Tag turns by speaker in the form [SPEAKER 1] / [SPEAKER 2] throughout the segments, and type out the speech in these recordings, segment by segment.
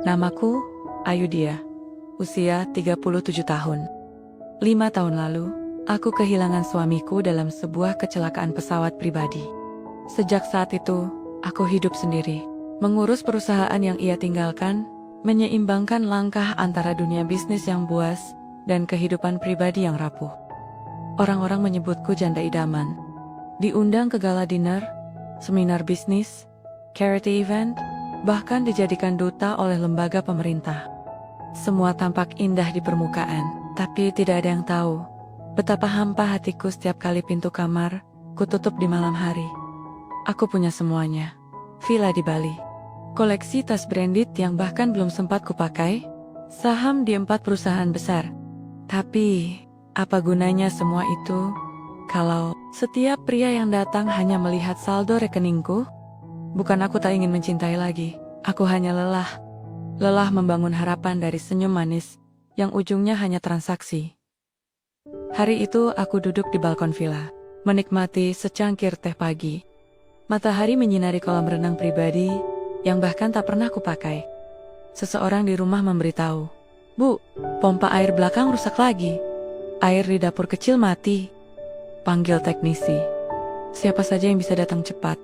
[SPEAKER 1] Namaku Ayudhya, usia 37 tahun. 5 tahun lalu, aku kehilangan suamiku dalam sebuah kecelakaan pesawat pribadi. Sejak saat itu, aku hidup sendiri, mengurus perusahaan yang ia tinggalkan, menyeimbangkan langkah antara dunia bisnis yang buas dan kehidupan pribadi yang rapuh. Orang-orang menyebutku janda idaman. Diundang ke gala dinner, seminar bisnis, charity event, bahkan dijadikan duta oleh lembaga pemerintah. Semua tampak indah di permukaan, tapi tidak ada yang tahu betapa hampa hatiku setiap kali pintu kamar kututup di malam hari. Aku punya semuanya. Villa di Bali, koleksi tas branded yang bahkan belum sempat kupakai, saham di 4 perusahaan besar. Tapi, apa gunanya semua itu kalau setiap pria yang datang hanya melihat saldo rekeningku? Bukan aku tak ingin mencintai lagi, aku hanya lelah. Lelah membangun harapan dari senyum manis yang ujungnya hanya transaksi. Hari itu aku duduk di balkon villa, menikmati secangkir teh pagi. Matahari menyinari kolam renang pribadi yang bahkan tak pernah kupakai. Seseorang di rumah memberitahu, "Bu, pompa air belakang rusak lagi. Air di dapur kecil mati. Panggil teknisi. Siapa saja yang bisa datang cepat."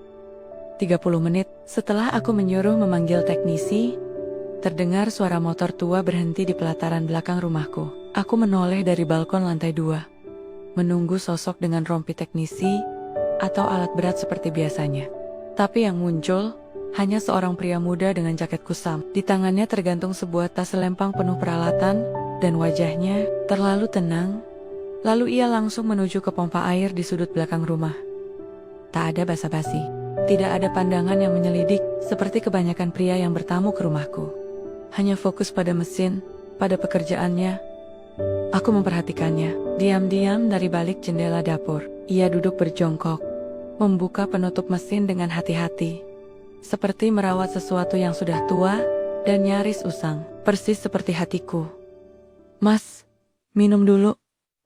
[SPEAKER 1] 30 menit setelah aku menyuruh memanggil teknisi, terdengar suara motor tua berhenti di pelataran belakang rumahku. Aku menoleh dari balkon lantai 2, menunggu sosok dengan rompi teknisi atau alat berat seperti biasanya. Tapi yang muncul hanya seorang pria muda dengan jaket kusam. Di tangannya tergantung sebuah tas selempang penuh peralatan dan wajahnya terlalu tenang. Lalu ia langsung menuju ke pompa air di sudut belakang rumah. Tak ada basa-basi. Tidak ada pandangan yang menyelidik seperti kebanyakan pria yang bertamu ke rumahku. Hanya fokus pada mesin, pada pekerjaannya. Aku memperhatikannya, diam-diam dari balik jendela dapur. Ia duduk berjongkok, membuka penutup mesin dengan hati-hati. Seperti merawat sesuatu yang sudah tua dan nyaris usang, persis seperti hatiku. "Mas, minum dulu,"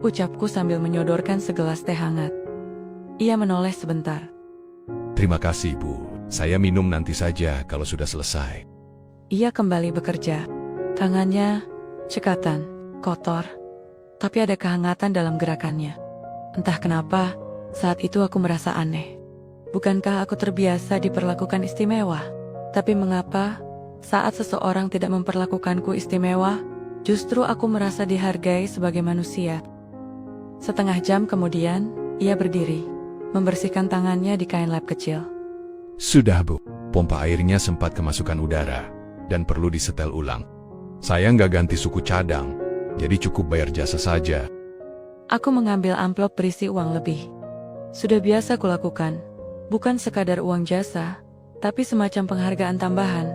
[SPEAKER 1] ucapku sambil menyodorkan segelas teh hangat. Ia menoleh sebentar.
[SPEAKER 2] "Terima kasih, Bu. Saya minum nanti saja kalau sudah selesai."
[SPEAKER 1] Ia kembali bekerja. Tangannya cekatan, kotor, tapi ada kehangatan dalam gerakannya. Entah kenapa, saat itu aku merasa aneh. Bukankah aku terbiasa diperlakukan istimewa? Tapi mengapa saat seseorang tidak memperlakukanku istimewa, justru aku merasa dihargai sebagai manusia? Setengah jam kemudian, ia berdiri, membersihkan tangannya di kain lap kecil.
[SPEAKER 2] "Sudah, Bu. Pompa airnya sempat kemasukan udara dan perlu disetel ulang. Saya nggak ganti suku cadang, jadi cukup bayar jasa saja."
[SPEAKER 1] Aku mengambil amplop berisi uang lebih. Sudah biasa kulakukan, bukan sekadar uang jasa, tapi semacam penghargaan tambahan.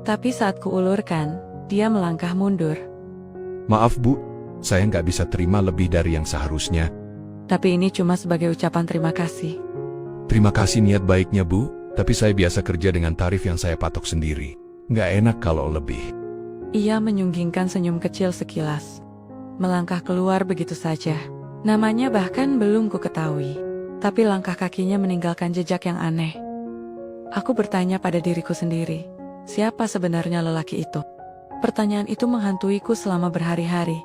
[SPEAKER 1] Tapi saat kuulurkan, dia melangkah mundur.
[SPEAKER 2] "Maaf, Bu. Saya nggak bisa terima lebih dari yang seharusnya."
[SPEAKER 1] Tapi ini cuma sebagai ucapan terima kasih.
[SPEAKER 2] "Terima kasih niat baiknya, Bu. Tapi saya biasa kerja dengan tarif yang saya patok sendiri. Nggak enak kalau lebih."
[SPEAKER 1] Ia menyunggingkan senyum kecil sekilas. Melangkah keluar begitu saja. Namanya bahkan belum ku ketahui. Tapi langkah kakinya meninggalkan jejak yang aneh. Aku bertanya pada diriku sendiri, siapa sebenarnya lelaki itu? Pertanyaan itu menghantuiku selama berhari-hari.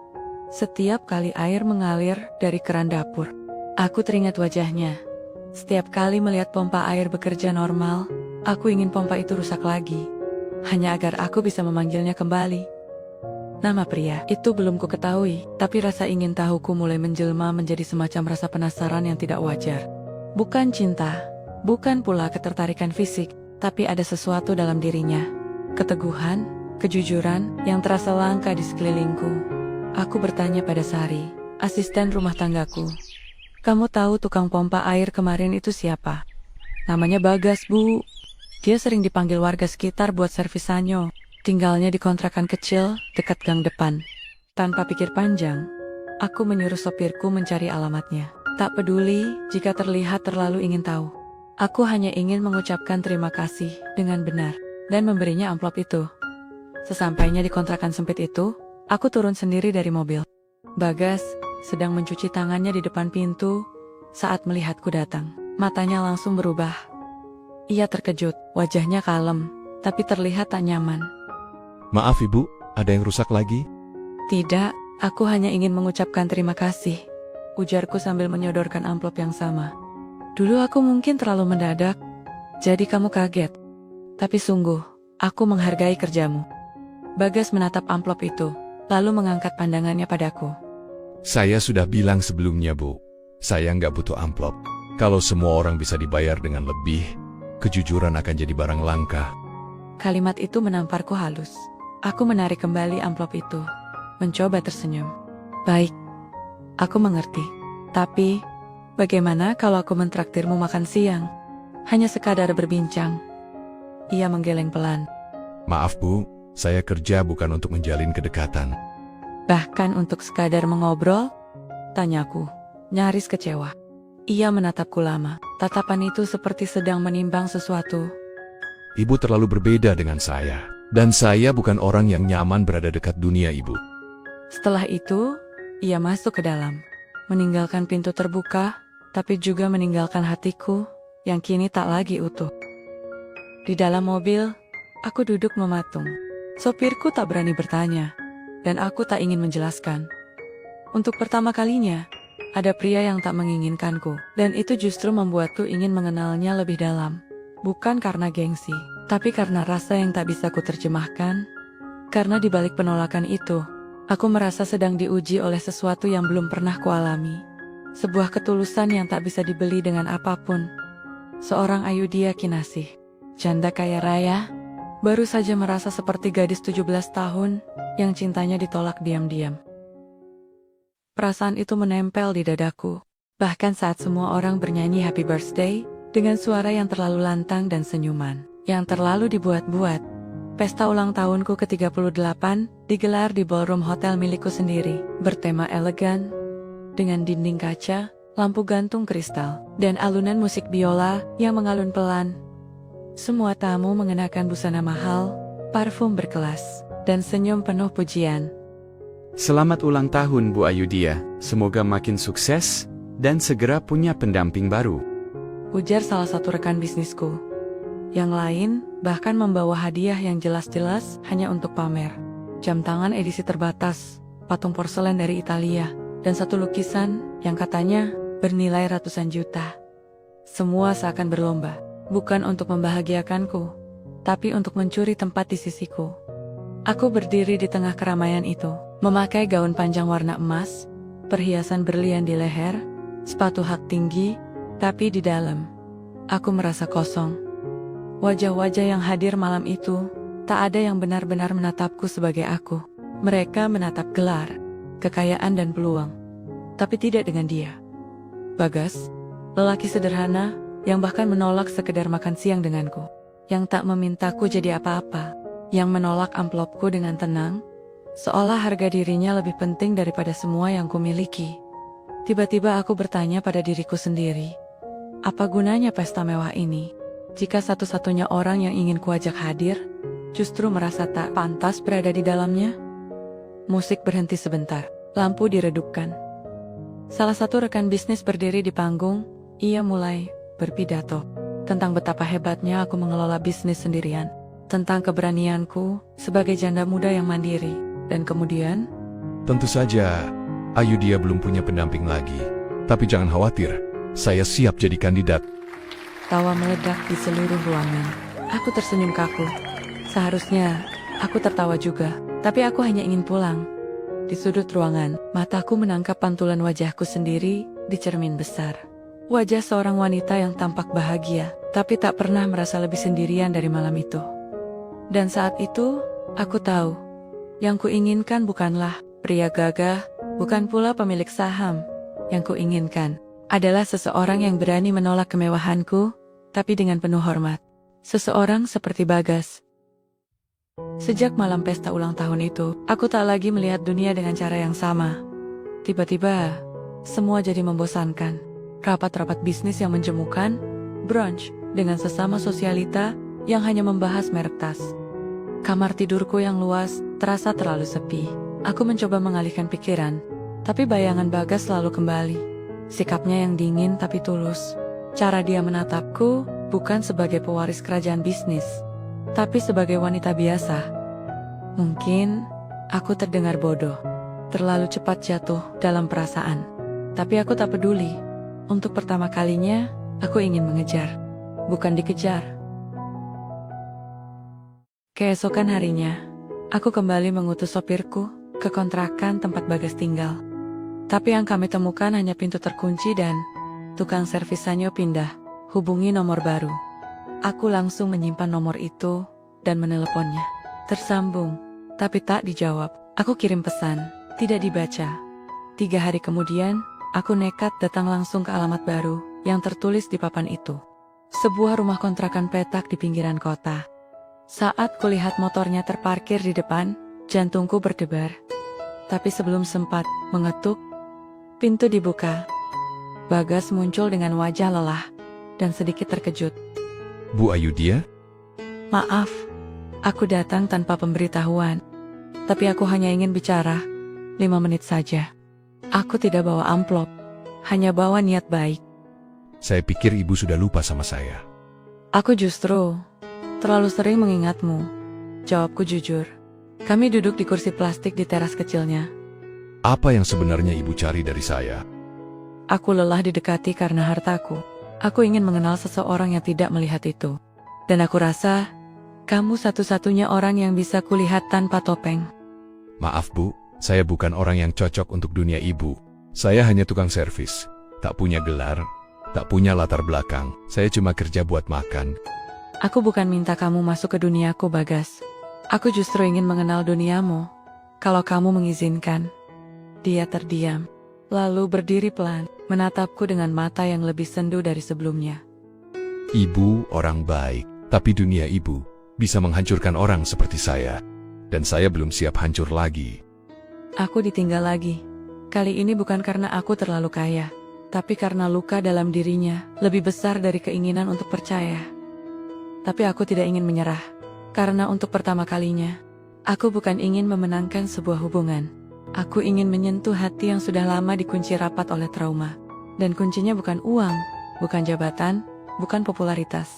[SPEAKER 1] Setiap kali air mengalir dari keran dapur, aku teringat wajahnya. Setiap kali melihat pompa air bekerja normal, aku ingin pompa itu rusak lagi, hanya agar aku bisa memanggilnya kembali. Nama pria itu belum ku ketahui, tapi rasa ingin tahuku mulai menjelma menjadi semacam rasa penasaran yang tidak wajar. Bukan cinta, bukan pula ketertarikan fisik, tapi ada sesuatu dalam dirinya. Keteguhan, kejujuran yang terasa langka di sekelilingku. Aku bertanya pada Sari, asisten rumah tanggaku. "Kamu tahu tukang pompa air kemarin itu siapa?" "Namanya Bagas, Bu. Dia sering dipanggil warga sekitar buat servis sanyo. Tinggalnya di kontrakan kecil dekat gang depan." Tanpa pikir panjang, aku menyuruh sopirku mencari alamatnya. Tak peduli jika terlihat terlalu ingin tahu. Aku hanya ingin mengucapkan terima kasih dengan benar dan memberinya amplop itu. Sesampainya di kontrakan sempit itu, aku turun sendiri dari mobil. Bagas sedang mencuci tangannya di depan pintu saat melihatku datang. Matanya langsung berubah. Ia terkejut, wajahnya kalem, tapi terlihat tak nyaman.
[SPEAKER 2] Maaf ibu, ada yang rusak lagi?
[SPEAKER 1] Tidak, aku hanya ingin mengucapkan terima kasih, ujarku sambil menyodorkan amplop yang sama. Dulu aku mungkin terlalu mendadak, jadi kamu kaget. Tapi sungguh, aku menghargai kerjamu. Bagas menatap amplop itu, lalu mengangkat pandangannya padaku.
[SPEAKER 2] Saya sudah bilang sebelumnya bu, saya nggak butuh amplop. Kalau semua orang bisa dibayar dengan lebih, kejujuran akan jadi barang langka.
[SPEAKER 1] Kalimat itu menamparku halus. Aku menarik kembali amplop itu, mencoba tersenyum. Baik, aku mengerti. Tapi, bagaimana kalau aku mentraktirmu makan siang? Hanya sekadar berbincang. Ia menggeleng pelan.
[SPEAKER 2] Maaf bu, saya kerja bukan untuk menjalin kedekatan.
[SPEAKER 1] Bahkan untuk sekadar mengobrol? Tanyaku, nyaris kecewa. Ia menatapku lama. Tatapan itu seperti sedang menimbang sesuatu.
[SPEAKER 2] Ibu terlalu berbeda dengan saya. Dan saya bukan orang yang nyaman berada dekat dunia ibu.
[SPEAKER 1] Setelah itu, ia masuk ke dalam. Meninggalkan pintu terbuka, tapi juga meninggalkan hatiku yang kini tak lagi utuh. Di dalam mobil, aku duduk mematung. Sopirku tak berani bertanya, dan aku tak ingin menjelaskan. Untuk pertama kalinya, ada pria yang tak menginginkanku, dan itu justru membuatku ingin mengenalnya lebih dalam. Bukan karena gengsi, tapi karena rasa yang tak bisa kuterjemahkan. Karena di balik penolakan itu, aku merasa sedang diuji oleh sesuatu yang belum pernah kualami. Sebuah ketulusan yang tak bisa dibeli dengan apapun. Seorang Ayudhya Kinasih, janda kaya raya, baru saja merasa seperti gadis 17 tahun yang cintanya ditolak diam-diam. Perasaan itu menempel di dadaku. Bahkan saat semua orang bernyanyi Happy Birthday, dengan suara yang terlalu lantang dan senyuman yang terlalu dibuat-buat. Pesta ulang tahunku ke-38 digelar di ballroom hotel milikku sendiri, bertema elegan, dengan dinding kaca, lampu gantung kristal, dan alunan musik biola yang mengalun pelan. Semua tamu mengenakan busana mahal, parfum berkelas, dan senyum penuh pujian.
[SPEAKER 3] Selamat ulang tahun Bu Ayudhya, semoga makin sukses dan segera punya pendamping baru.
[SPEAKER 1] Ujar salah satu rekan bisnisku. Yang lain bahkan membawa hadiah yang jelas-jelas hanya untuk pamer. Jam tangan edisi terbatas, patung porselen dari Italia, dan satu lukisan yang katanya bernilai ratusan juta. Semua seakan berlomba, bukan untuk membahagiakanku, tapi untuk mencuri tempat di sisiku. Aku berdiri di tengah keramaian itu, memakai gaun panjang warna emas, perhiasan berlian di leher, sepatu hak tinggi, tapi di dalam, aku merasa kosong. Wajah-wajah yang hadir malam itu, tak ada yang benar-benar menatapku sebagai aku. Mereka menatap gelar, kekayaan dan peluang, tapi tidak dengan dia. Bagas, lelaki sederhana, yang bahkan menolak sekedar makan siang denganku. Yang tak memintaku jadi apa-apa, yang menolak amplopku dengan tenang, seolah harga dirinya lebih penting daripada semua yang kumiliki. Tiba-tiba aku bertanya pada diriku sendiri, apa gunanya pesta mewah ini, jika satu-satunya orang yang ingin kuajak hadir, justru merasa tak pantas berada di dalamnya? Musik berhenti sebentar, lampu diredupkan. Salah satu rekan bisnis berdiri di panggung, ia mulai berpidato tentang betapa hebatnya aku mengelola bisnis sendirian, tentang keberanianku sebagai janda muda yang mandiri, dan kemudian,
[SPEAKER 2] Tentu saja, Ayudhya belum punya pendamping lagi. Tapi jangan khawatir, saya siap jadi kandidat.
[SPEAKER 1] tawa meledak di seluruh ruangan. Aku tersenyum kaku. Seharusnya, aku tertawa juga, tapi aku hanya ingin pulang. Di sudut ruangan, mataku menangkap pantulan wajahku sendiri di cermin besar. Wajah seorang wanita yang tampak bahagia, tapi tak pernah merasa lebih sendirian dari malam itu. Dan saat itu, aku tahu, yang kuinginkan bukanlah pria gagah, bukan pula pemilik saham. Yang kuinginkan adalah seseorang yang berani menolak kemewahanku, tapi dengan penuh hormat. Seseorang seperti Bagas. Sejak malam pesta ulang tahun itu, aku tak lagi melihat dunia dengan cara yang sama. Tiba-tiba, semua jadi membosankan. Rapat-rapat bisnis yang menjemukan, brunch dengan sesama sosialita yang hanya membahas merek tas. Kamar tidurku yang luas terasa terlalu sepi. Aku mencoba mengalihkan pikiran, tapi bayangan Bagas selalu kembali. Sikapnya yang dingin tapi tulus. Cara dia menatapku bukan sebagai pewaris kerajaan bisnis, tapi sebagai wanita biasa. Mungkin aku terdengar bodoh, terlalu cepat jatuh dalam perasaan. Tapi aku tak peduli. Untuk pertama kalinya, aku ingin mengejar, bukan dikejar. Keesokan harinya, aku kembali mengutus sopirku ke kontrakan tempat Bagas tinggal. Tapi yang kami temukan hanya pintu terkunci dan tukang servis Sanyo pindah. Hubungi nomor baru. Aku langsung menyimpan nomor itu dan meneleponnya. Tersambung, tapi tak dijawab. Aku kirim pesan, tidak dibaca. 3 hari kemudian, aku nekat datang langsung ke alamat baru yang tertulis di papan itu. Sebuah rumah kontrakan petak di pinggiran kota. Saat kulihat motornya terparkir di depan, jantungku berdebar. Tapi sebelum sempat mengetuk, pintu dibuka. Bagas muncul dengan wajah lelah dan sedikit terkejut.
[SPEAKER 2] Bu Ayudhya?
[SPEAKER 1] Maaf, aku datang tanpa pemberitahuan. Tapi aku hanya ingin bicara 5 menit saja. Aku tidak bawa amplop, hanya bawa niat baik.
[SPEAKER 2] Saya pikir ibu sudah lupa sama saya.
[SPEAKER 1] Aku justru terlalu sering mengingatmu. Jawabku jujur. Kami duduk di kursi plastik di teras kecilnya.
[SPEAKER 2] Apa yang sebenarnya ibu cari dari saya?
[SPEAKER 1] Aku lelah didekati karena hartaku. Aku ingin mengenal seseorang yang tidak melihat itu. Dan aku rasa, kamu satu-satunya orang yang bisa kulihat tanpa topeng.
[SPEAKER 2] Maaf bu, saya bukan orang yang cocok untuk dunia ibu. Saya hanya tukang servis, tak punya gelar, tak punya latar belakang. Saya cuma kerja buat makan.
[SPEAKER 1] Aku bukan minta kamu masuk ke duniaku, Bagas. Aku justru ingin mengenal duniamu. Kalau kamu mengizinkan. Dia terdiam, lalu berdiri pelan, menatapku dengan mata yang lebih sendu dari sebelumnya.
[SPEAKER 2] Ibu orang baik, tapi dunia ibu bisa menghancurkan orang seperti saya. Dan saya belum siap hancur lagi.
[SPEAKER 1] Aku ditinggal lagi. Kali ini bukan karena aku terlalu kaya, tapi karena luka dalam dirinya lebih besar dari keinginan untuk percaya. Tapi aku tidak ingin menyerah, karena untuk pertama kalinya, aku bukan ingin memenangkan sebuah hubungan. Aku ingin menyentuh hati yang sudah lama dikunci rapat oleh trauma. Dan kuncinya bukan uang, bukan jabatan, bukan popularitas.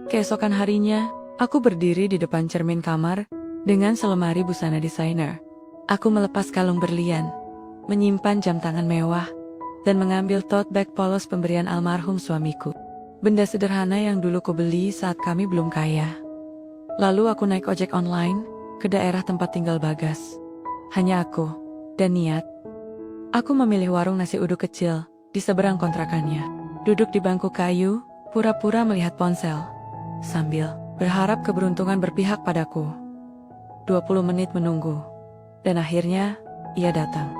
[SPEAKER 1] Keesokan harinya, aku berdiri di depan cermin kamar dengan selemari busana desainer. Aku melepas kalung berlian, menyimpan jam tangan mewah, dan mengambil tote bag polos pemberian almarhum suamiku. Benda sederhana yang dulu kubeli saat kami belum kaya. Lalu aku naik ojek online ke daerah tempat tinggal Bagas. Hanya aku dan niat. Aku memilih warung nasi uduk kecil di seberang kontrakannya. Duduk di bangku kayu, pura-pura melihat ponsel, sambil berharap keberuntungan berpihak padaku. 20 menit menunggu, dan akhirnya ia datang.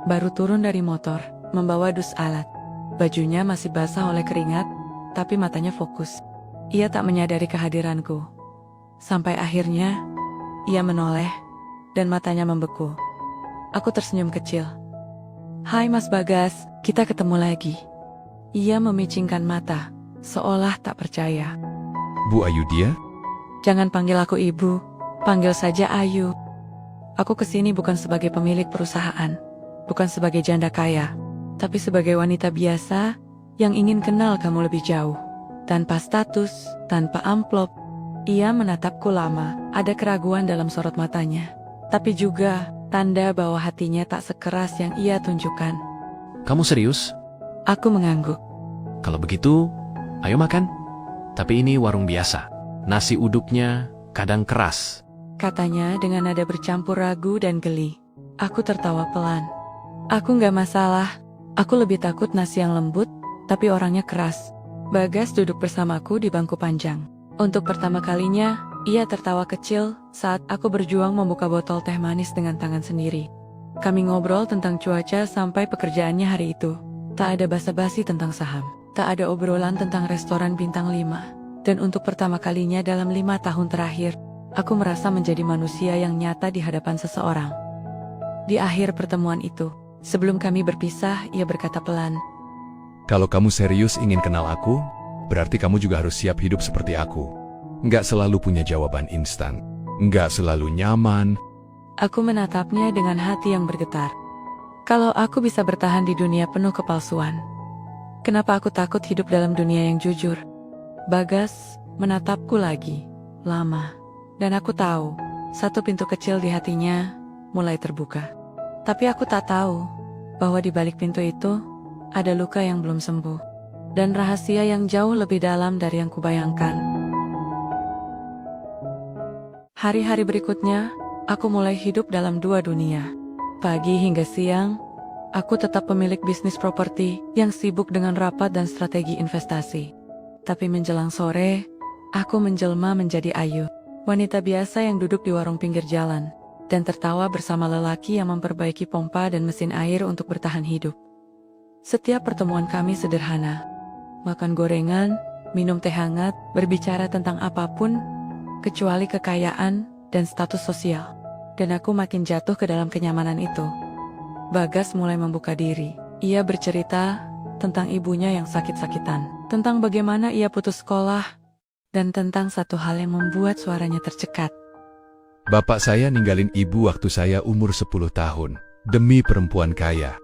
[SPEAKER 1] Baru turun dari motor, membawa dus alat. Bajunya masih basah oleh keringat, tapi matanya fokus. Ia tak menyadari kehadiranku. Sampai akhirnya, ia menoleh, dan matanya membeku. Aku tersenyum kecil. Hai Mas Bagas, kita ketemu lagi. Ia memicingkan mata, seolah tak percaya.
[SPEAKER 2] Bu Ayudhya?
[SPEAKER 1] Jangan panggil aku ibu, panggil saja Ayu. Aku kesini bukan sebagai pemilik perusahaan, bukan sebagai janda kaya, tapi sebagai wanita biasa yang ingin kenal kamu lebih jauh. Tanpa status, tanpa amplop. Ia menatapku lama, ada keraguan dalam sorot matanya. Tapi juga tanda bahwa hatinya tak sekeras yang ia tunjukkan.
[SPEAKER 4] Kamu serius?
[SPEAKER 1] Aku mengangguk.
[SPEAKER 4] Kalau begitu, ayo makan. Tapi ini warung biasa. Nasi uduknya kadang keras.
[SPEAKER 1] Katanya dengan nada bercampur ragu dan geli. Aku tertawa pelan. Aku nggak masalah. Aku lebih takut nasi yang lembut, tapi orangnya keras. Bagas duduk bersamaku di bangku panjang. Untuk pertama kalinya, ia tertawa kecil saat aku berjuang membuka botol teh manis dengan tangan sendiri. Kami ngobrol tentang cuaca sampai pekerjaannya hari itu. Tak ada basa-basi tentang saham. Tak ada obrolan tentang restoran bintang 5. Dan untuk pertama kalinya dalam 5 tahun terakhir, aku merasa menjadi manusia yang nyata di hadapan seseorang. Di akhir pertemuan itu, sebelum kami berpisah, ia berkata pelan.
[SPEAKER 2] Kalau kamu serius ingin kenal aku, berarti kamu juga harus siap hidup seperti aku. Nggak selalu punya jawaban instan. Nggak selalu nyaman.
[SPEAKER 1] Aku menatapnya dengan hati yang bergetar. Kalau aku bisa bertahan di dunia penuh kepalsuan, Kenapa aku takut hidup dalam dunia yang jujur? Bagas menatapku lagi, lama. Dan aku tahu, satu pintu kecil di hatinya mulai terbuka. Tapi aku tak tahu bahwa di balik pintu itu ada luka yang belum sembuh. Dan rahasia yang jauh lebih dalam dari yang kubayangkan. Hari-hari berikutnya, aku mulai hidup dalam dua dunia. Pagi hingga siang, aku tetap pemilik bisnis properti yang sibuk dengan rapat dan strategi investasi. Tapi menjelang sore, aku menjelma menjadi Ayu, wanita biasa yang duduk di warung pinggir jalan dan tertawa bersama lelaki yang memperbaiki pompa dan mesin air untuk bertahan hidup. Setiap pertemuan kami sederhana. Makan gorengan, minum teh hangat, berbicara tentang apapun, kecuali kekayaan dan status sosial. Dan aku makin jatuh ke dalam kenyamanan itu. Bagas mulai membuka diri. Ia bercerita tentang ibunya yang sakit-sakitan, tentang bagaimana ia putus sekolah, dan tentang satu hal yang membuat suaranya tercekat.
[SPEAKER 2] Bapak saya ninggalin ibu waktu saya umur 10 tahun, demi perempuan kaya.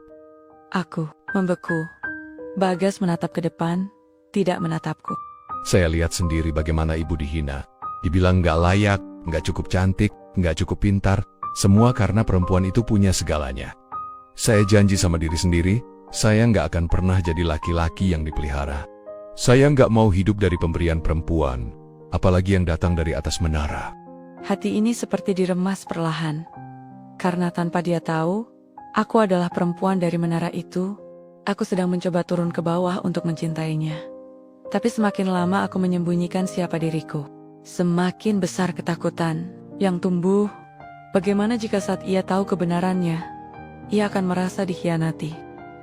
[SPEAKER 1] Aku membeku. Bagas menatap ke depan, tidak menatapku.
[SPEAKER 2] Saya lihat sendiri bagaimana ibu dihina. Dibilang nggak layak, nggak cukup cantik, nggak cukup pintar, semua karena perempuan itu punya segalanya. Saya janji sama diri sendiri, saya nggak akan pernah jadi laki-laki yang dipelihara. Saya nggak mau hidup dari pemberian perempuan, apalagi yang datang dari atas menara.
[SPEAKER 1] Hati ini seperti diremas perlahan. Karena tanpa dia tahu, aku adalah perempuan dari menara itu. Aku sedang mencoba turun ke bawah untuk mencintainya. Tapi semakin lama aku menyembunyikan siapa diriku, semakin besar ketakutan yang tumbuh. Bagaimana jika saat ia tahu kebenarannya, ia akan merasa dikhianati?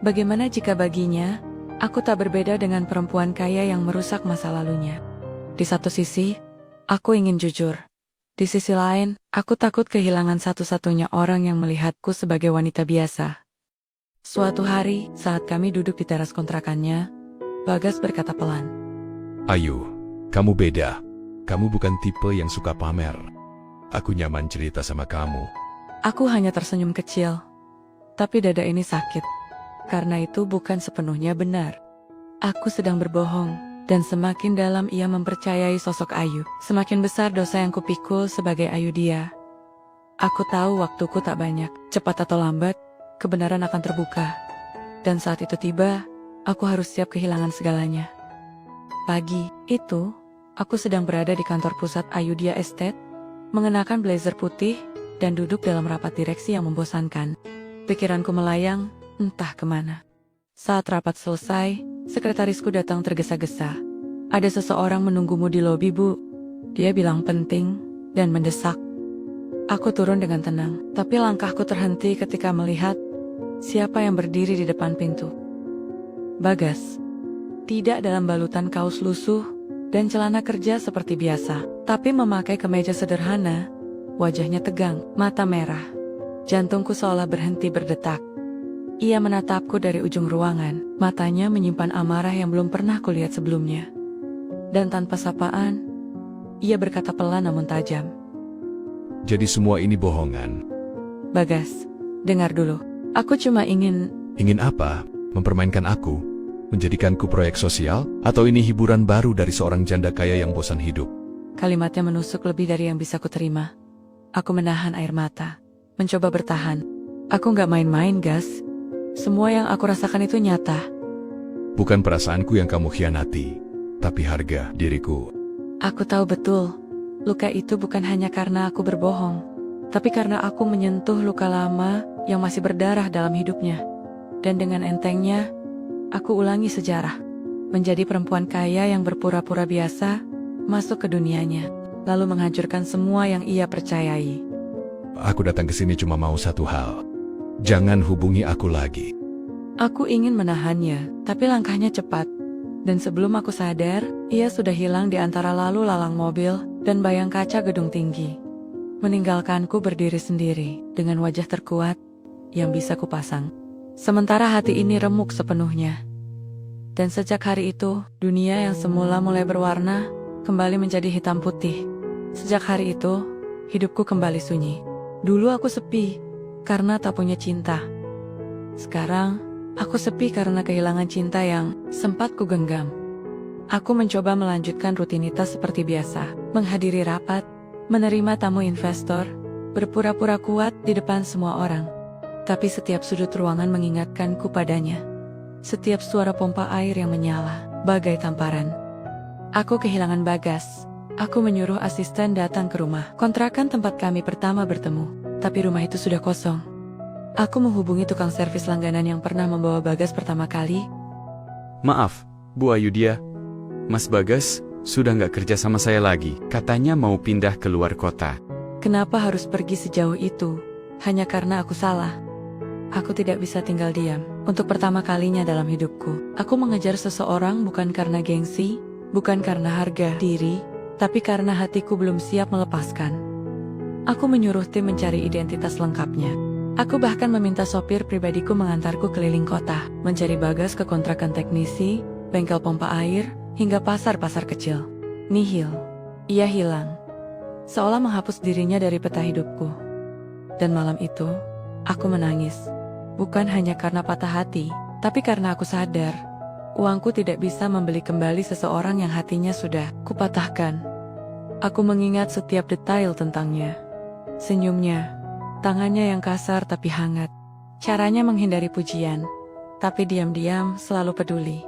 [SPEAKER 1] Bagaimana jika baginya, aku tak berbeda dengan perempuan kaya yang merusak masa lalunya? Di satu sisi, aku ingin jujur. Di sisi lain, aku takut kehilangan satu-satunya orang yang melihatku sebagai wanita biasa. Suatu hari, saat kami duduk di teras kontrakannya, Bagas berkata pelan.
[SPEAKER 2] Ayu, kamu beda. Kamu bukan tipe yang suka pamer. Aku nyaman cerita sama kamu.
[SPEAKER 1] Aku hanya tersenyum kecil. Tapi dada ini sakit. Karena itu bukan sepenuhnya benar. Aku sedang berbohong. Dan semakin dalam ia mempercayai sosok Ayu, semakin besar dosa yang kupikul sebagai Ayu dia. Aku tahu waktuku tak banyak. Cepat atau lambat, kebenaran akan terbuka. Dan saat itu tiba, aku harus siap kehilangan segalanya. Pagi itu, aku sedang berada di kantor pusat Ayudhya Estate, mengenakan blazer putih, dan duduk dalam rapat direksi yang membosankan. Pikiranku melayang, entah kemana. Saat rapat selesai, sekretarisku datang tergesa-gesa. Ada seseorang menunggumu di lobi, Bu. Dia bilang penting, dan mendesak. Aku turun dengan tenang, tapi langkahku terhenti ketika melihat siapa yang berdiri di depan pintu. Bagas. Tidak dalam balutan kaos lusuh dan celana kerja seperti biasa, tapi memakai kemeja sederhana. Wajahnya tegang, mata merah. Jantungku seolah berhenti berdetak. Ia menatapku dari ujung ruangan, matanya menyimpan amarah yang belum pernah kulihat sebelumnya. Dan tanpa sapaan, ia berkata pelan namun tajam.
[SPEAKER 2] Jadi semua ini bohongan.
[SPEAKER 1] Bagas, dengar dulu. Aku cuma ingin...
[SPEAKER 2] Ingin apa? Mempermainkan aku? Menjadikanku proyek sosial? Atau ini hiburan baru dari seorang janda kaya yang bosan hidup?
[SPEAKER 1] Kalimatnya menusuk lebih dari yang bisa kuterima. Aku menahan air mata, mencoba bertahan. Aku gak main-main, Gas. Semua yang aku rasakan itu nyata.
[SPEAKER 2] Bukan perasaanku yang kamu khianati, tapi harga diriku.
[SPEAKER 1] Aku tahu betul, luka itu bukan hanya karena aku berbohong, tapi karena aku menyentuh luka lama yang masih berdarah dalam hidupnya. Dan dengan entengnya, aku ulangi sejarah. Menjadi perempuan kaya yang berpura-pura biasa, masuk ke dunianya, lalu menghancurkan semua yang ia percayai.
[SPEAKER 2] Aku datang ke sini cuma mau satu hal. Jangan hubungi aku lagi.
[SPEAKER 1] Aku ingin menahannya, tapi langkahnya cepat. Dan sebelum aku sadar, ia sudah hilang di antara lalu lalang mobil dan bayang kaca gedung tinggi. Meninggalkanku berdiri sendiri, dengan wajah terkuat yang bisa kupasang. Sementara hati ini remuk sepenuhnya. Dan sejak hari itu, dunia yang semula mulai berwarna, kembali menjadi hitam putih. Sejak hari itu, hidupku kembali sunyi. Dulu aku sepi, karena tak punya cinta. Sekarang, Aku sepi karena kehilangan cinta yang sempat ku genggam. Aku mencoba melanjutkan rutinitas seperti biasa, menghadiri rapat, menerima tamu investor, berpura-pura kuat di depan semua orang. Tapi setiap sudut ruangan mengingatkanku padanya. Setiap suara pompa air yang menyala, bagai tamparan. Aku kehilangan Bagas. Aku menyuruh asisten datang ke rumah kontrakan tempat kami pertama bertemu, tapi rumah itu sudah kosong. Aku menghubungi tukang servis langganan yang pernah membawa Bagas pertama kali.
[SPEAKER 3] Maaf, Bu Ayudhya. Mas Bagas sudah nggak kerja sama saya lagi. Katanya mau pindah ke luar kota.
[SPEAKER 1] Kenapa harus pergi sejauh itu? Hanya karena aku salah. Aku tidak bisa tinggal diam. Untuk pertama kalinya dalam hidupku, aku mengejar seseorang bukan karena gengsi, bukan karena harga diri, tapi karena hatiku belum siap melepaskan. Aku menyuruh tim mencari identitas lengkapnya. Aku bahkan meminta sopir pribadiku mengantarku keliling kota, mencari Bagas ke kontrakan teknisi, bengkel pompa air, hingga pasar-pasar kecil. Nihil. Ia hilang. Seolah menghapus dirinya dari peta hidupku. Dan malam itu, aku menangis. Bukan hanya karena patah hati, tapi karena aku sadar, uangku tidak bisa membeli kembali seseorang yang hatinya sudah kupatahkan. Aku mengingat setiap detail tentangnya. Senyumnya, tangannya yang kasar tapi hangat. Caranya menghindari pujian, tapi diam-diam selalu peduli.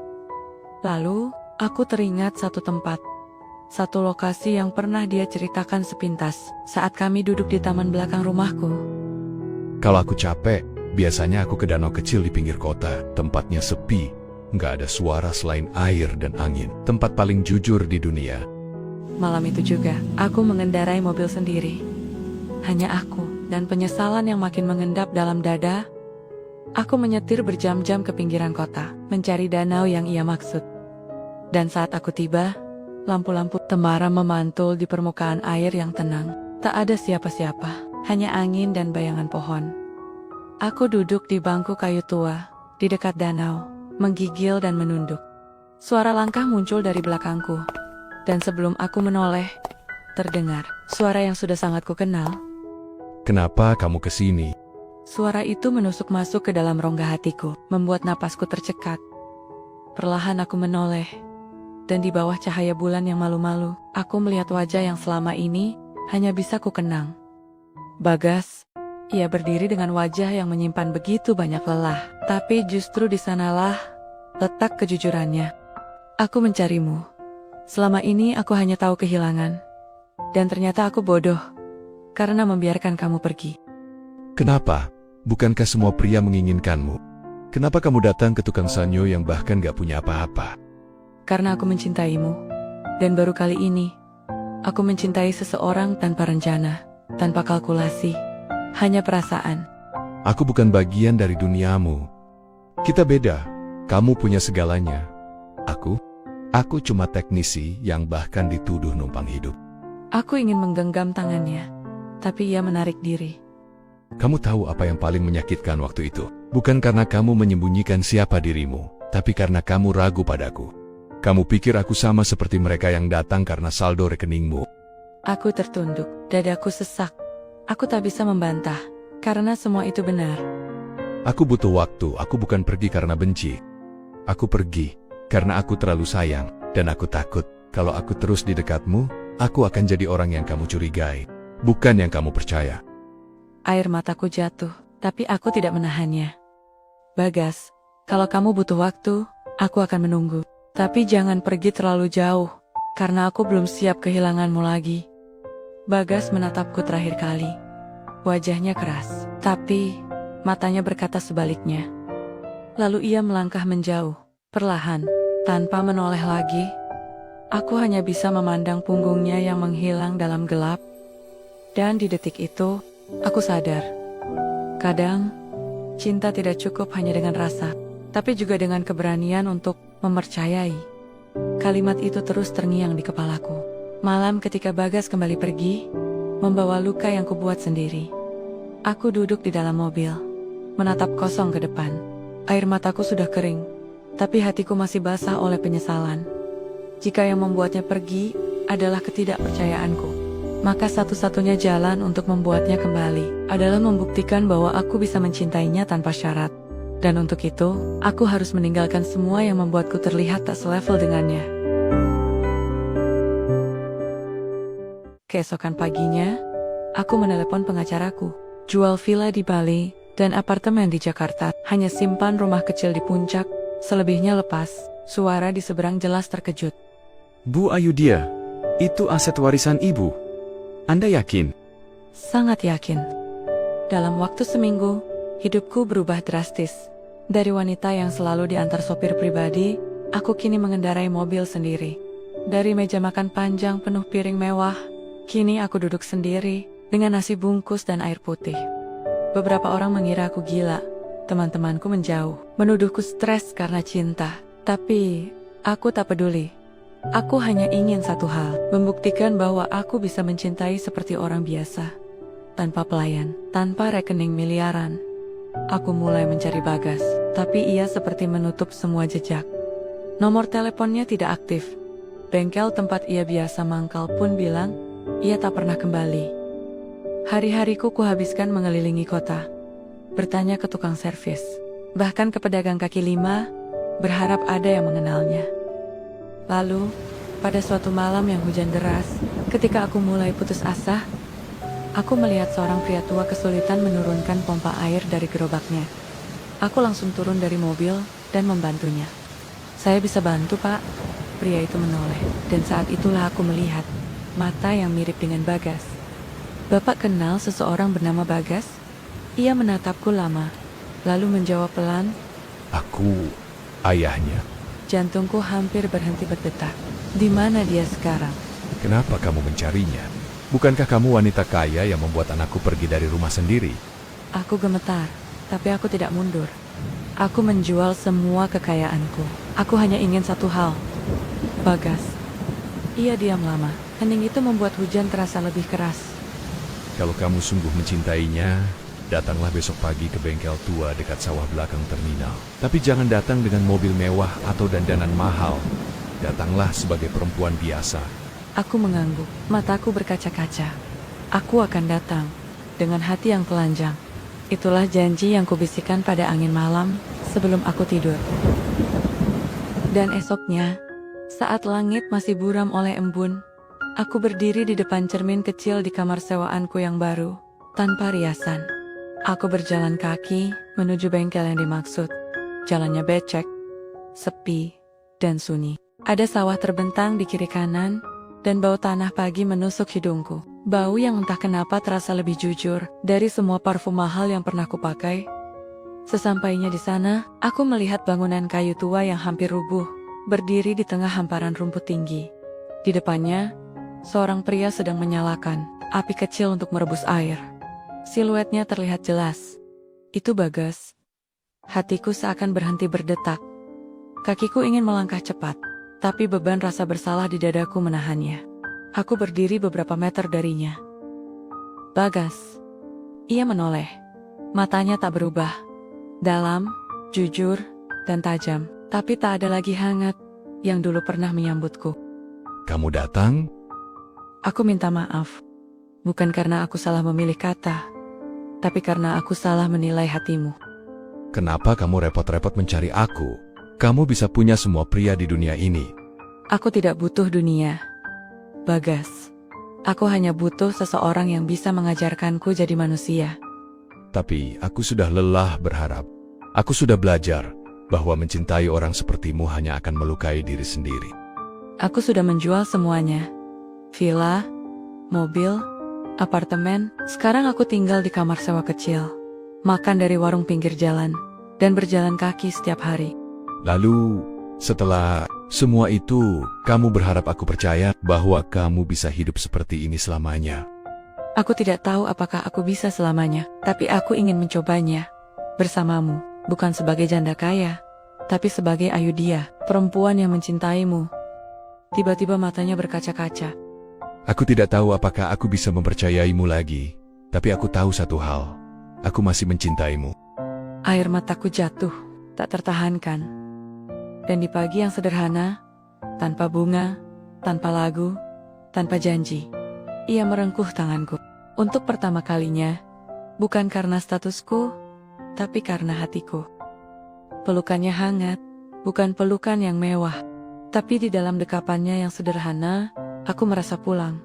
[SPEAKER 1] Lalu, aku teringat satu tempat. Satu lokasi yang pernah dia ceritakan sepintas saat kami duduk di taman belakang rumahku.
[SPEAKER 2] Kalau aku capek, biasanya aku ke danau kecil di pinggir kota. Tempatnya sepi, nggak ada suara selain air dan angin. Tempat paling jujur di dunia.
[SPEAKER 1] Malam itu juga, aku mengendarai mobil sendiri. Hanya aku, dan penyesalan yang makin mengendap dalam dada. Aku menyetir berjam-jam ke pinggiran kota, mencari danau yang ia maksud. Dan saat aku tiba, lampu-lampu temaram memantul di permukaan air yang tenang. Tak ada siapa-siapa, hanya angin dan bayangan pohon. Aku duduk di bangku kayu tua, di dekat danau, menggigil dan menunduk. Suara langkah muncul dari belakangku, dan sebelum aku menoleh, terdengar suara yang sudah sangat kukenal.
[SPEAKER 2] Kenapa kamu kesini?
[SPEAKER 1] Suara itu menusuk masuk ke dalam rongga hatiku, membuat napasku tercekat. Perlahan aku menoleh, dan di bawah cahaya bulan yang malu-malu, aku melihat wajah yang selama ini hanya bisa kukenang. Bagas. Ia berdiri dengan wajah yang menyimpan begitu banyak lelah, tapi justru di sanalah letak kejujurannya. Aku mencarimu. Selama ini aku hanya tahu kehilangan. Dan ternyata aku bodoh, karena membiarkan kamu pergi.
[SPEAKER 2] Kenapa? Bukankah semua pria menginginkanmu? Kenapa kamu datang ke tukang sanyo yang bahkan gak punya apa-apa?
[SPEAKER 1] Karena aku mencintaimu. Dan baru kali ini, aku mencintai seseorang tanpa rencana, tanpa kalkulasi, hanya perasaan.
[SPEAKER 2] Aku bukan bagian dari duniamu. Kita beda. Kamu punya segalanya. Aku cuma teknisi yang bahkan dituduh numpang hidup.
[SPEAKER 1] Aku ingin menggenggam tangannya, tapi ia menarik diri.
[SPEAKER 2] Kamu tahu apa yang paling menyakitkan waktu itu? Bukan karena kamu menyembunyikan siapa dirimu, tapi karena kamu ragu padaku. Kamu pikir aku sama seperti mereka yang datang karena saldo rekeningmu.
[SPEAKER 1] Aku tertunduk, dadaku sesak. Aku tak bisa membantah, karena semua itu benar.
[SPEAKER 2] Aku butuh waktu, aku bukan pergi karena benci. Aku pergi karena aku terlalu sayang, dan aku takut kalau aku terus di dekatmu, aku akan jadi orang yang kamu curigai, bukan yang kamu percaya.
[SPEAKER 1] Air mataku jatuh, tapi aku tidak menahannya. Bagas, kalau kamu butuh waktu, aku akan menunggu. Tapi jangan pergi terlalu jauh, karena aku belum siap kehilanganmu lagi. Bagas menatapku terakhir kali. Wajahnya keras, tapi matanya berkata sebaliknya. Lalu ia melangkah menjauh, perlahan, tanpa menoleh lagi. Aku hanya bisa memandang punggungnya yang menghilang dalam gelap. Dan di detik itu, aku sadar. Kadang, cinta tidak cukup hanya dengan rasa, tapi juga dengan keberanian untuk mempercayai. Kalimat itu terus terngiang di kepalaku. Malam ketika Bagas kembali pergi, membawa luka yang kubuat sendiri. Aku duduk di dalam mobil, menatap kosong ke depan. Air mataku sudah kering, tapi hatiku masih basah oleh penyesalan. Jika yang membuatnya pergi adalah ketidakpercayaanku, maka satu-satunya jalan untuk membuatnya kembali adalah membuktikan bahwa aku bisa mencintainya tanpa syarat. Dan untuk itu, aku harus meninggalkan semua yang membuatku terlihat tak selevel dengannya. Keesokan paginya, aku menelepon pengacaraku. Jual villa di Bali dan apartemen di Jakarta. Hanya simpan rumah kecil di puncak, selebihnya lepas. Suara di seberang jelas terkejut.
[SPEAKER 3] Bu Ayudhya, itu aset warisan ibu. Anda yakin?
[SPEAKER 1] Sangat yakin. Dalam waktu seminggu, hidupku berubah drastis. Dari wanita yang selalu diantar sopir pribadi, aku kini mengendarai mobil sendiri. Dari meja makan panjang penuh piring mewah, kini aku duduk sendiri dengan nasi bungkus dan air putih. Beberapa orang mengira aku gila. Teman-temanku menjauh, menuduhku stres karena cinta. Tapi, aku tak peduli. Aku hanya ingin satu hal, membuktikan bahwa aku bisa mencintai seperti orang biasa. Tanpa pelayan, tanpa rekening miliaran. Aku mulai mencari Bagas, tapi ia seperti menutup semua jejak. Nomor teleponnya tidak aktif. Bengkel tempat ia biasa mangkal pun bilang, ia tak pernah kembali. Hari-hariku kuhabiskan mengelilingi kota, bertanya ke tukang servis, bahkan ke pedagang kaki lima, berharap ada yang mengenalnya. Lalu, pada suatu malam yang hujan deras, ketika aku mulai putus asa, aku melihat seorang pria tua kesulitan menurunkan pompa air dari gerobaknya. Aku langsung turun dari mobil dan membantunya. Saya bisa bantu, Pak. Pria itu menoleh, dan saat itulah aku melihat mata yang mirip dengan Bagas. Bapak kenal seseorang bernama Bagas? Ia menatapku lama, lalu menjawab pelan,
[SPEAKER 2] Aku ayahnya.
[SPEAKER 1] jantungku hampir berhenti berdetak. Di mana dia sekarang?
[SPEAKER 2] Kenapa kamu mencarinya? Bukankah kamu wanita kaya yang membuat anakku pergi dari rumah sendiri?
[SPEAKER 1] Aku gemetar, tapi aku tidak mundur. Aku menjual semua kekayaanku. Aku hanya ingin satu hal. Bagas. Ia diam lama. Hening itu membuat hujan terasa lebih keras.
[SPEAKER 2] Kalau kamu sungguh mencintainya, datanglah besok pagi ke bengkel tua dekat sawah belakang terminal. Tapi jangan datang dengan mobil mewah atau dandanan mahal. Datanglah sebagai perempuan biasa.
[SPEAKER 1] Aku mengangguk, mataku berkaca-kaca. Aku akan datang, dengan hati yang telanjang. Itulah janji yang kubisikkan pada angin malam, sebelum aku tidur. Dan esoknya, saat langit masih buram oleh embun, aku berdiri di depan cermin kecil di kamar sewaanku yang baru, tanpa riasan. Aku berjalan kaki menuju bengkel yang dimaksud. Jalannya becek, sepi, dan sunyi. Ada sawah terbentang di kiri kanan, dan bau tanah pagi menusuk hidungku. Bau yang entah kenapa terasa lebih jujur dari semua parfum mahal yang pernah kupakai. Sesampainya di sana, aku melihat bangunan kayu tua yang hampir rubuh, berdiri di tengah hamparan rumput tinggi. Di depannya, seorang pria sedang menyalakan api kecil untuk merebus air. Siluetnya terlihat jelas. Itu Bagas. Hatiku seakan berhenti berdetak. Kakiku ingin melangkah cepat, tapi beban rasa bersalah di dadaku menahannya. Aku berdiri beberapa meter darinya. Bagas. Ia menoleh. Matanya tak berubah. Dalam, jujur, dan tajam. Tapi tak ada lagi hangat yang dulu pernah menyambutku.
[SPEAKER 2] Kamu datang?
[SPEAKER 1] Aku minta maaf. Bukan karena aku salah memilih kata, tapi karena aku salah menilai hatimu.
[SPEAKER 2] Kenapa kamu repot-repot mencari aku? Kamu bisa punya semua pria di dunia ini.
[SPEAKER 1] Aku tidak butuh dunia, Bagas. Aku hanya butuh seseorang yang bisa mengajarkanku jadi manusia.
[SPEAKER 2] Tapi aku sudah lelah berharap. Aku sudah belajar bahwa mencintai orang sepertimu hanya akan melukai diri sendiri.
[SPEAKER 1] Aku sudah menjual semuanya. Villa, mobil, apartemen. Sekarang aku tinggal di kamar sewa kecil, makan dari warung pinggir jalan, dan berjalan kaki setiap hari.
[SPEAKER 2] Lalu, setelah semua itu, kamu berharap aku percaya bahwa kamu bisa hidup seperti ini selamanya.
[SPEAKER 1] Aku tidak tahu apakah aku bisa selamanya, tapi aku ingin mencobanya. Bersamamu, bukan sebagai janda kaya, tapi sebagai Ayudhya, perempuan yang mencintaimu. Tiba-tiba matanya berkaca-kaca.
[SPEAKER 2] Aku tidak tahu apakah aku bisa mempercayaimu lagi, tapi aku tahu satu hal, aku masih mencintaimu.
[SPEAKER 1] Air mataku jatuh, tak tertahankan. Dan di pagi yang sederhana, tanpa bunga, tanpa lagu, tanpa janji, ia merengkuh tanganku. Untuk pertama kalinya, bukan karena statusku, tapi karena hatiku. Pelukannya hangat, bukan pelukan yang mewah. Tapi di dalam dekapannya yang sederhana, aku merasa pulang.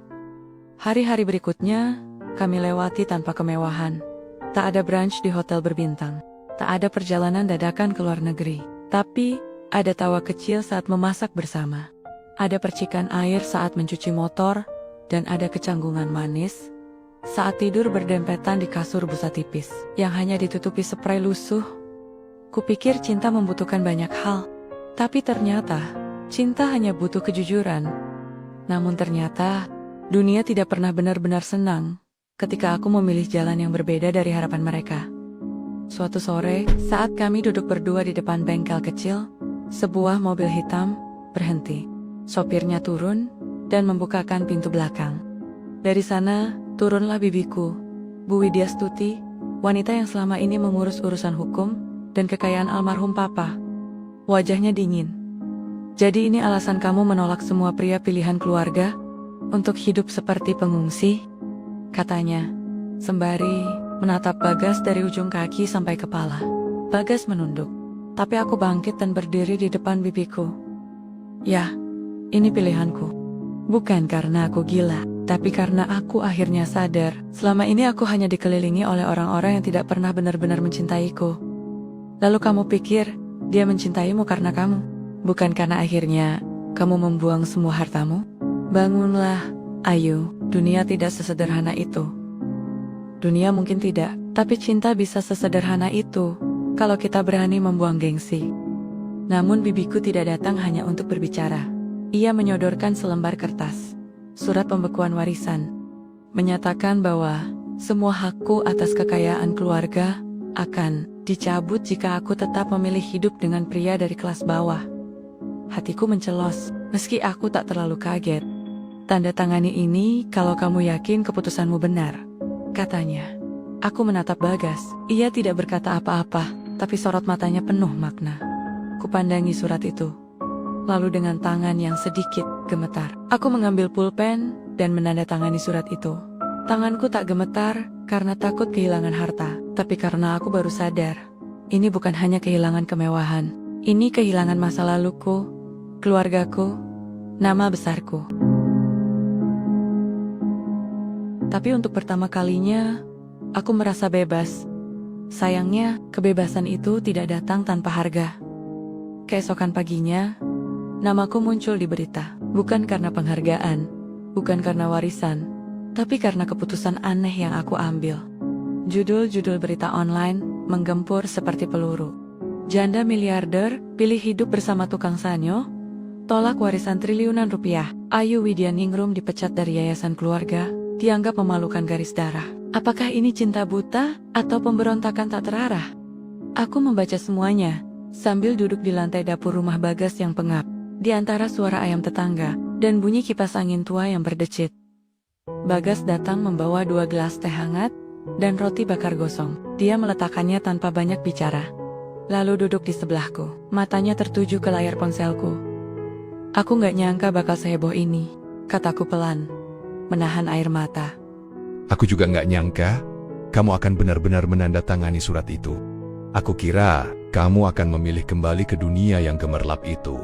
[SPEAKER 1] Hari-hari berikutnya, kami lewati tanpa kemewahan. Tak ada brunch di hotel berbintang. Tak ada perjalanan dadakan ke luar negeri. Tapi, ada tawa kecil saat memasak bersama. Ada percikan air saat mencuci motor, dan ada kecanggungan manis saat tidur berdempetan di kasur busa tipis yang hanya ditutupi spray lusuh. Kupikir cinta membutuhkan banyak hal, tapi ternyata cinta hanya butuh kejujuran. Namun ternyata dunia tidak pernah benar-benar senang ketika aku memilih jalan yang berbeda dari harapan mereka. Suatu sore, saat kami duduk berdua di depan bengkel kecil, sebuah mobil hitam berhenti. Sopirnya turun dan membukakan pintu belakang. Dari sana, turunlah bibiku, Bu Widya Stuti, wanita yang selama ini mengurus urusan hukum dan kekayaan almarhum papa. Wajahnya dingin. Jadi ini alasan kamu menolak semua pria pilihan keluarga untuk hidup seperti pengungsi? Katanya, sembari menatap Bagas dari ujung kaki sampai kepala. Bagas menunduk, tapi aku bangkit dan berdiri di depan bibiku. Ya, ini pilihanku. Bukan karena aku gila, tapi karena aku akhirnya sadar, selama ini aku hanya dikelilingi oleh orang-orang yang tidak pernah benar-benar mencintaiku. Lalu kamu pikir, dia mencintaimu karena kamu, bukan karena akhirnya kamu membuang semua hartamu? Bangunlah, Ayu, dunia tidak sesederhana itu. Dunia mungkin tidak, tapi cinta bisa sesederhana itu, kalau kita berani membuang gengsi. Namun bibiku tidak datang hanya untuk berbicara. Ia menyodorkan selembar kertas, surat pembekuan warisan, menyatakan bahwa semua hakku atas kekayaan keluarga akan dicabut jika aku tetap memilih hidup dengan pria dari kelas bawah. Hatiku mencelos, meski aku tak terlalu kaget. Tanda tangani ini kalau kamu yakin keputusanmu benar, katanya. Aku menatap Bagas, ia tidak berkata apa-apa, tapi sorot matanya penuh makna. Kupandangi surat itu. Lalu dengan tangan yang sedikit gemetar, aku mengambil pulpen dan menandatangani surat itu. Tanganku tak gemetar karena takut kehilangan harta, tapi karena aku baru sadar, ini bukan hanya kehilangan kemewahan, ini kehilangan masa laluku, keluargaku, nama besarku. Tapi untuk pertama kalinya, aku merasa bebas. Sayangnya, kebebasan itu tidak datang tanpa harga. Keesokan paginya, namaku muncul di berita, bukan karena penghargaan, bukan karena warisan, tapi karena keputusan aneh yang aku ambil. Judul-judul berita online menggempur seperti peluru. Janda miliarder, pilih hidup bersama tukang sanyo, tolak warisan triliunan rupiah. Ayu Widya Ningrum dipecat dari yayasan keluarga, dianggap memalukan garis darah. Apakah ini cinta buta atau pemberontakan tak terarah? Aku membaca semuanya, sambil duduk di lantai dapur rumah Bagas yang pengap. Di antara suara ayam tetangga dan bunyi kipas angin tua yang berdecit. Bagas datang membawa 2 gelas teh hangat dan roti bakar gosong. Dia meletakkannya tanpa banyak bicara. Lalu duduk di sebelahku, matanya tertuju ke layar ponselku. Aku gak nyangka bakal seheboh ini, kataku pelan, menahan air mata.
[SPEAKER 2] Aku juga nggak nyangka, kamu akan benar-benar menandatangani surat itu. Aku kira, kamu akan memilih kembali ke dunia yang gemerlap itu.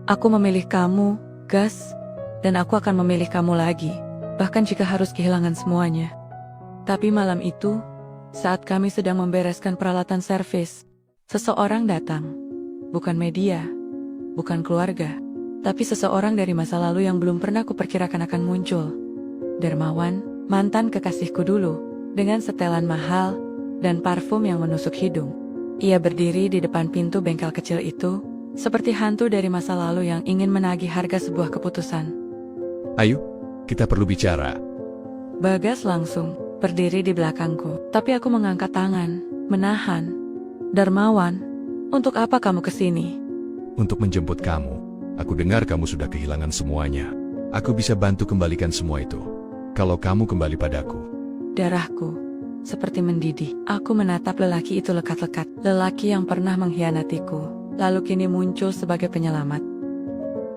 [SPEAKER 1] Aku memilih kamu, Gas, dan aku akan memilih kamu lagi, bahkan jika harus kehilangan semuanya. Tapi malam itu, saat kami sedang membereskan peralatan servis, seseorang datang. Bukan media, bukan keluarga, tapi seseorang dari masa lalu yang belum pernah kuperkirakan akan muncul. Dermawan, mantan kekasihku dulu, dengan setelan mahal dan parfum yang menusuk hidung. Ia berdiri di depan pintu bengkel kecil itu, seperti hantu dari masa lalu yang ingin menagih harga sebuah keputusan.
[SPEAKER 2] Ayo, kita perlu bicara.
[SPEAKER 1] Bagas langsung berdiri di belakangku, tapi aku mengangkat tangan, menahan. Darmawan, untuk apa kamu kesini?
[SPEAKER 2] Untuk menjemput kamu. Aku dengar kamu sudah kehilangan semuanya. Aku bisa bantu kembalikan semua itu, kalau kamu kembali padaku.
[SPEAKER 1] Darahku seperti mendidih. Aku menatap lelaki itu lekat-lekat. Lelaki yang pernah mengkhianatiku, lalu kini muncul sebagai penyelamat.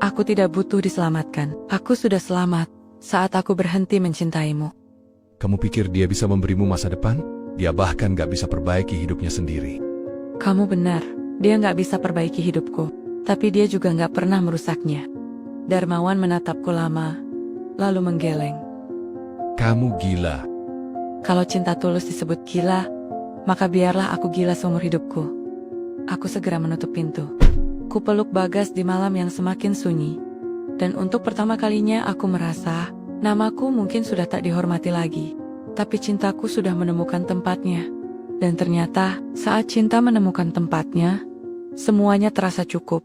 [SPEAKER 1] Aku tidak butuh diselamatkan. Aku sudah selamat saat aku berhenti mencintaimu.
[SPEAKER 2] Kamu pikir dia bisa memberimu masa depan? Dia bahkan gak bisa perbaiki hidupnya sendiri.
[SPEAKER 1] Kamu benar, Dia nggak bisa perbaiki hidupku, tapi dia juga nggak pernah merusaknya. Darmawan menatapku lama, lalu menggeleng.
[SPEAKER 2] Kamu gila.
[SPEAKER 1] Kalau cinta tulus disebut gila, maka biarlah aku gila seumur hidupku. Aku segera menutup pintu. Ku peluk Bagas di malam yang semakin sunyi. Dan untuk pertama kalinya aku merasa, namaku mungkin sudah tak dihormati lagi. Tapi cintaku sudah menemukan tempatnya. Dan ternyata, saat cinta menemukan tempatnya, semuanya terasa cukup.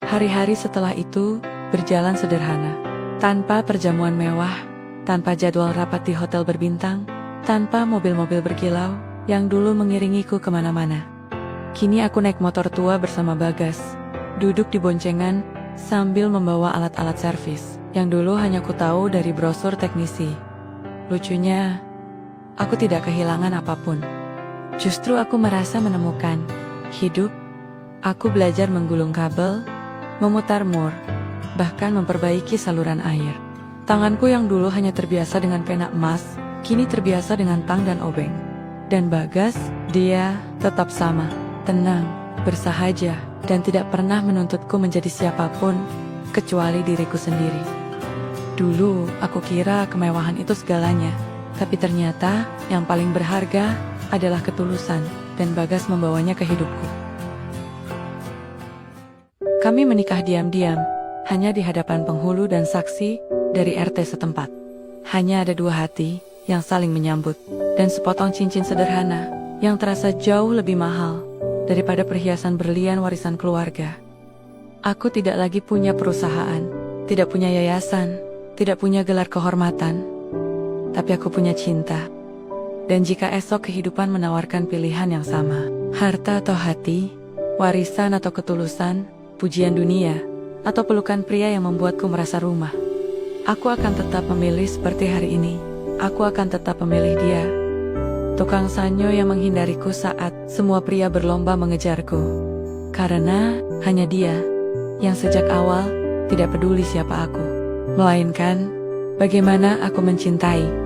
[SPEAKER 1] Hari-hari setelah itu, berjalan sederhana. Tanpa perjamuan mewah, tanpa jadwal rapat di hotel berbintang, tanpa mobil-mobil berkilau, yang dulu mengiringiku kemana-mana. Kini aku naik motor tua bersama Bagas, duduk di boncengan, sambil membawa alat-alat servis, yang dulu hanya ku tahu dari brosur teknisi. Lucunya, aku tidak kehilangan apapun. Justru aku merasa menemukan hidup. Aku belajar menggulung kabel, memutar mur, bahkan memperbaiki saluran air. Tanganku yang dulu hanya terbiasa dengan pena emas, kini terbiasa dengan tang dan obeng. Dan Bagas, dia tetap sama, tenang, bersahaja, dan tidak pernah menuntutku menjadi siapapun, kecuali diriku sendiri. Dulu, aku kira kemewahan itu segalanya, tapi ternyata yang paling berharga adalah ketulusan, dan Bagas membawanya ke hidupku. Kami menikah diam-diam, hanya di hadapan penghulu dan saksi dari RT setempat. Hanya ada dua hati yang saling menyambut, dan sepotong cincin sederhana yang terasa jauh lebih mahal daripada perhiasan berlian warisan keluarga. Aku tidak lagi punya perusahaan, tidak punya yayasan, tidak punya gelar kehormatan, tapi aku punya cinta. Dan jika esok kehidupan menawarkan pilihan yang sama, harta atau hati, warisan atau ketulusan, pujian dunia, atau pelukan pria yang membuatku merasa rumah, aku akan tetap memilih seperti hari ini. Aku akan tetap memilih dia. Tukang sanyo yang menghindariku saat semua pria berlomba mengejarku. Karena hanya dia yang sejak awal tidak peduli siapa aku, melainkan bagaimana aku mencintai.